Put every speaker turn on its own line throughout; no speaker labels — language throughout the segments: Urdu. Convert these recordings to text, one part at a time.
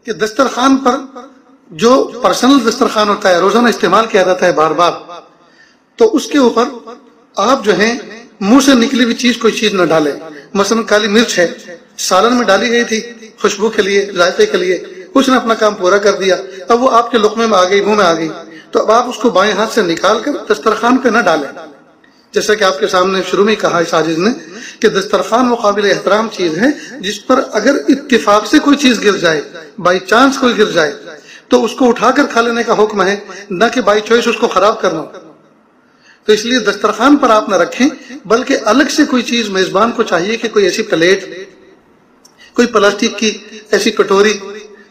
کہ دسترخوان پر جو پرسنل دسترخوان ہوتا ہے، روزانہ استعمال کیا جاتا ہے بار بار، تو اس کے اوپر آپ جو ہیں منہ سے نکلی ہوئی چیز کوئی چیز نہ ڈالیں. مثلا کالی مرچ ہے، سالن میں ڈالی گئی تھی خوشبو کے لیے، ذائقے کے لیے، اس نے اپنا کام پورا کر دیا، اب وہ آپ کے لقمے میں آ گئی، منہ میں آ گئی، تو اب آپ اس کو بائیں ہاتھ سے نکال کر دسترخوان پہ نہ ڈالیں. جیسا کہ آپ کے سامنے شروع میں کہا اس عاجز نے کہ دسترخوان وہ قابل احترام چیز ہے جس پر اگر اتفاق سے کوئی چیز گر جائے، بائی چانس کوئی گر جائے، تو اس کو اٹھا کر کھا لینے کا حکم ہے، نہ کہ بائی چوائس اس کو خراب کرنا. تو اس لیے دسترخوان پر آپ نہ رکھیں، بلکہ الگ سے کوئی چیز میزبان کو چاہیے کہ کوئی ایسی پلیٹ، کوئی پلاسٹک کی ایسی کٹوری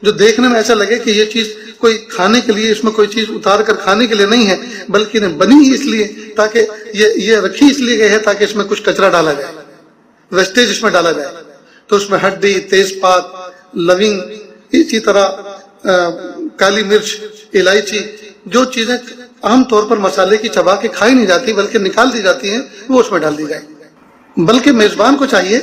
جو دیکھنے میں ایسا لگے کہ یہ چیز کوئی کھانے کے لیے، اس میں کوئی چیز اتار کر کھانے کے لیے نہیں ہے، بلکہ بنی ہی اس لیے تاکہ یہ رکھی اس لیے گئی ہے تاکہ اس میں کچھ کچرا ڈالا جائے، ویسٹیج اس میں ڈالا جائے. تو اس میں ہڈی، تیز پات، لونگ، اسی طرح کالی مرچ، الائچی، جو چیزیں عام طور پر مسالے کی چبا کے کھائی نہیں جاتی بلکہ نکال دی جاتی ہیں، وہ اس میں ڈال دی جائے. بلکہ میزبان کو چاہیے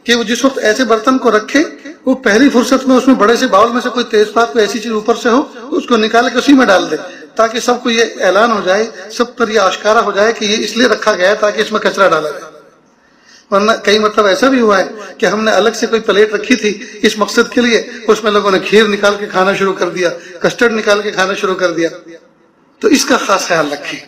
کہ وہ جس وقت ایسے برتن کو رکھے، وہ پہلی فرصت میں اس میں بڑے سے باؤل میں سے کوئی تیز پات، کوئی ایسی چیز اوپر سے ہو تو اس کو نکال کے اسی میں ڈال دے، تاکہ سب کو یہ اعلان ہو جائے، سب پر یہ آشکارا ہو جائے کہ یہ اس لیے رکھا گیا ہے تاکہ اس میں کچرا ڈالا جائے. ورنہ کئی مرتبہ ایسا بھی ہوا ہے کہ ہم نے الگ سے کوئی پلیٹ رکھی تھی اس مقصد کے لیے، اس میں لوگوں نے کھیر نکال کے کھانا شروع کر دیا، کسٹرڈ نکال کے کھانا شروع کر دیا. تو اس کا خاص خیال رکھیں.